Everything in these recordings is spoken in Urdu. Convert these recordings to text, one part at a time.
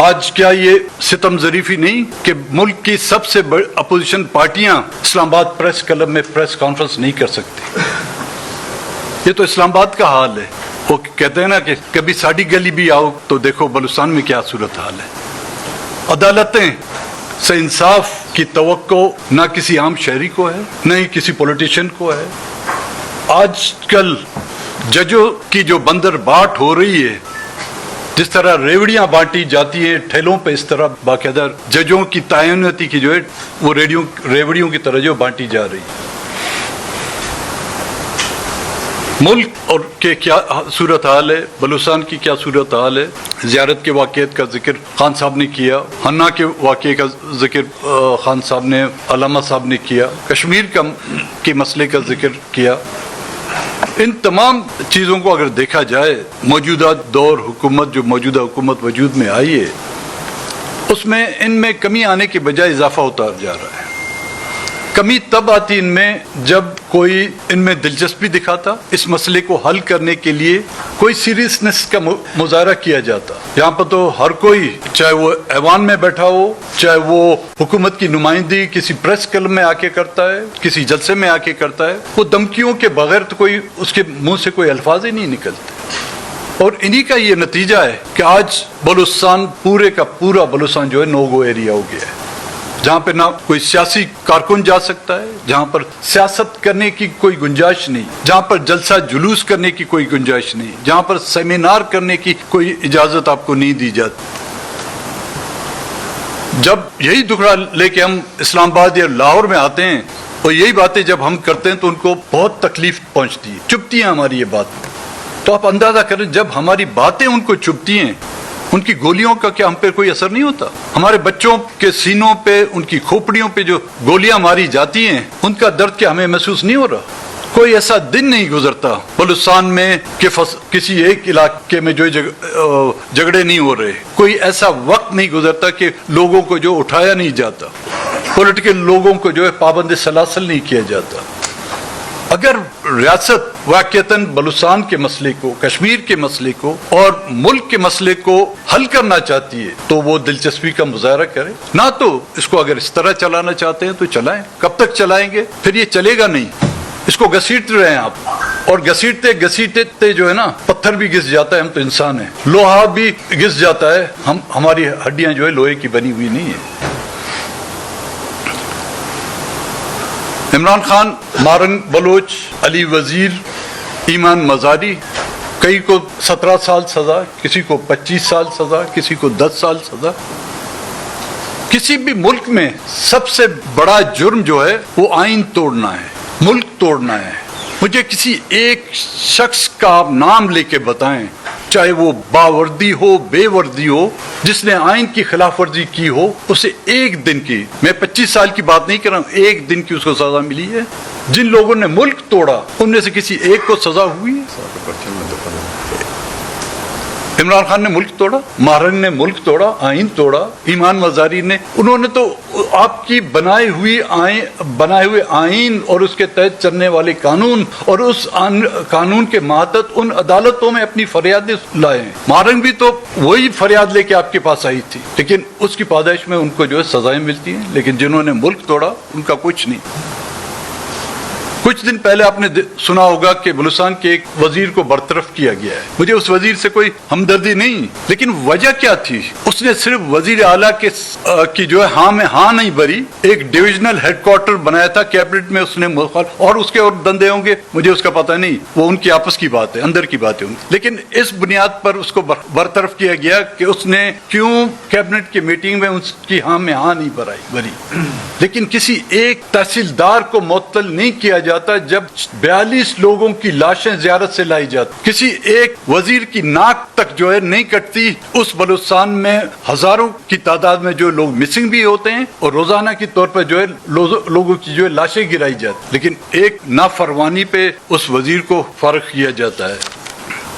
آج کیا یہ ستم ظریفی نہیں کہ ملک کی سب سے بڑی اپوزیشن پارٹیاں اسلام آباد پریس کلب میں پریس کانفرنس نہیں کر سکتی؟ یہ تو اسلام آباد کا حال ہے. وہ کہتے ہیں نا کہ کبھی ساڑی گلی بھی آؤ تو دیکھو بلوچستان میں کیا صورت حال ہے. عدالتیں سے انصاف کی توقع نہ کسی عام شہری کو ہے نہ ہی کسی پولیٹیشین کو ہے. آج کل ججوں کی جو بندر بانٹ ہو رہی ہے، جس طرح ریوڑیاں بانٹی جاتی ہیں ٹھیلوں پہ، اس طرح باقاعدہ ججوں کی تعیناتی کی جو ہے وہ ریوڑیوں کی طرح جو بانٹی جا رہی ہے. ملک اور کے کیا صورت حال ہے، بلوچستان کی کیا صورت حال ہے. زیارت کے واقعات کا ذکر خان صاحب نے کیا، ہنا کے واقعے کا ذکر خان صاحب نے، علامہ صاحب نے کیا، کشمیر کے مسئلے کا ذکر کیا. ان تمام چیزوں کو اگر دیکھا جائے، موجودہ دور حکومت جو موجودہ حکومت وجود میں آئی ہے، اس میں ان میں کمی آنے کے بجائے اضافہ ہوتا جا رہا ہے. کمی تب آتی ان میں جب کوئی ان میں دلچسپی دکھاتا، اس مسئلے کو حل کرنے کے لیے کوئی سیریسنس کا مظاہرہ کیا جاتا. یہاں پر تو ہر کوئی، چاہے وہ ایوان میں بیٹھا ہو، چاہے وہ حکومت کی نمائندگی کسی پریس کلب میں آ کے کرتا ہے، کسی جلسے میں آ کے کرتا ہے، وہ دھمکیوں کے بغیر تو کوئی اس کے منہ سے کوئی الفاظ ہی نہیں نکلتے. اور انہی کا یہ نتیجہ ہے کہ آج بلوچستان پورے کا پورا بلوچستان جو ہے نو گو ایریا ہو گیا ہے، جہاں پہ نہ کوئی سیاسی کارکن جا سکتا ہے، جہاں پر سیاست کرنے کی کوئی گنجائش نہیں، جہاں پر جلسہ جلوس کرنے کی کوئی گنجائش نہیں، جہاں پر سیمینار کرنے کی کوئی اجازت آپ کو نہیں دی جاتی. جب یہی دکھڑا لے کے ہم اسلام آباد یا لاہور میں آتے ہیں اور یہی باتیں جب ہم کرتے ہیں تو ان کو بہت تکلیف پہنچتی ہے، چبھتی ہیں ہماری یہ بات. تو آپ اندازہ کریں جب ہماری باتیں ان کو چبھتی ہیں، ان کی گولیوں کا کیا ہم پہ کوئی اثر نہیں ہوتا؟ ہمارے بچوں کے سینوں پہ، ان کی کھوپڑیوں پہ جو گولیاں ماری جاتی ہیں، ان کا درد کیا ہمیں محسوس نہیں ہو رہا؟ کوئی ایسا دن نہیں گزرتا بلوچستان میں کہ کسی ایک علاقے میں جو جھگڑے نہیں ہو رہے، کوئی ایسا وقت نہیں گزرتا کہ لوگوں کو جو اٹھایا نہیں جاتا، پولیٹیکل لوگوں کو جو ہے پابند سلاسل نہیں کیا جاتا. اگر ریاست واقعتاً بلوچستان کے مسئلے کو، کشمیر کے مسئلے کو اور ملک کے مسئلے کو حل کرنا چاہتی ہے تو وہ دلچسپی کا مظاہرہ کرے. نہ تو اس کو اگر اس طرح چلانا چاہتے ہیں تو چلائیں. کب تک چلائیں گے؟ پھر یہ چلے گا نہیں. اس کو گھسیٹتے رہے ہیں آپ، اور گھسیٹتے جو ہے نا، پتھر بھی گھس جاتا ہے. ہم تو انسان ہیں، لوہا بھی گھس جاتا ہے. ہماری ہڈیاں جو ہے لوہے کی بنی ہوئی نہیں ہیں. عمران خان، مارنگ بلوچ، علی وزیر، ایمان مزاری، کئی کو 17 سال سزا، کسی کو 25 سال سزا، کسی کو 10 سال سزا. کسی بھی ملک میں سب سے بڑا جرم جو ہے وہ آئین توڑنا ہے، ملک توڑنا ہے. مجھے کسی ایک شخص کا آپ نام لے کے بتائیں، چاہے وہ باوردی ہو، بے وردی ہو، جس نے آئین کی خلاف ورزی کی ہو، اسے ایک دن کی، میں 25 سال کی بات نہیں کر رہا ہوں، ایک دن کی اس کو سزا ملی ہے. جن لوگوں نے ملک توڑا ان میں سے کسی ایک کو سزا ہوئی ہے؟ عمران خان نے ملک توڑا، مہرنگ نے ملک توڑا، آئین توڑا، ایمان مزاری نے، انہوں نے تو آپ کی بنائے ہوئے آئین اور اس کے تحت چلنے والے قانون اور اس قانون کے ماتحت ان عدالتوں میں اپنی فریادیں لائے ہیں. مہرنگ بھی تو وہی فریاد لے کے آپ کے پاس آئی تھی، لیکن اس کی پاداش میں ان کو جو ہے سزائیں ملتی ہیں. لیکن جنہوں نے ملک توڑا ان کا کچھ نہیں. کچھ دن پہلے آپ نے سنا ہوگا کہ بلوچستان کے ایک وزیر کو برطرف کیا گیا ہے. مجھے اس وزیر سے کوئی ہمدردی نہیں، لیکن وجہ کیا تھی؟ اس نے صرف وزیر اعلیٰ کی جو ہے ہاں میں ہاں نہیں بھری. ایک ڈویژنل ہیڈ کوارٹر بنایا تھا کیبنٹ میں، اس نے اور اس کے اور دندے ہوں گے مجھے اس کا پتہ نہیں، وہ ان کی آپس کی بات ہے، اندر کی باتیں ہوں گی. لیکن اس بنیاد پر اس کو برطرف کیا گیا کہ اس نے کیوں کیبنٹ کی میٹنگ میں اس کی ہاں میں ہاں نہیں بھری. لیکن کسی ایک تحصیلدار کو معطل نہیں کیا جاتا جب 42 لوگوں کی لاشیں زیارت سے لائی جاتی. کسی ایک وزیر کی ناک تک جو ہے نہیں کٹتی. اس بلوچستان میں ہزاروں کی تعداد میں جو لوگ مسنگ بھی ہوتے ہیں اور روزانہ کے طور پر جو ہے لوگوں کی جو ہے لاشیں گرائی جاتی، لیکن ایک نافرمانی پہ اس وزیر کو فارغ کیا جاتا ہے.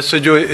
SHO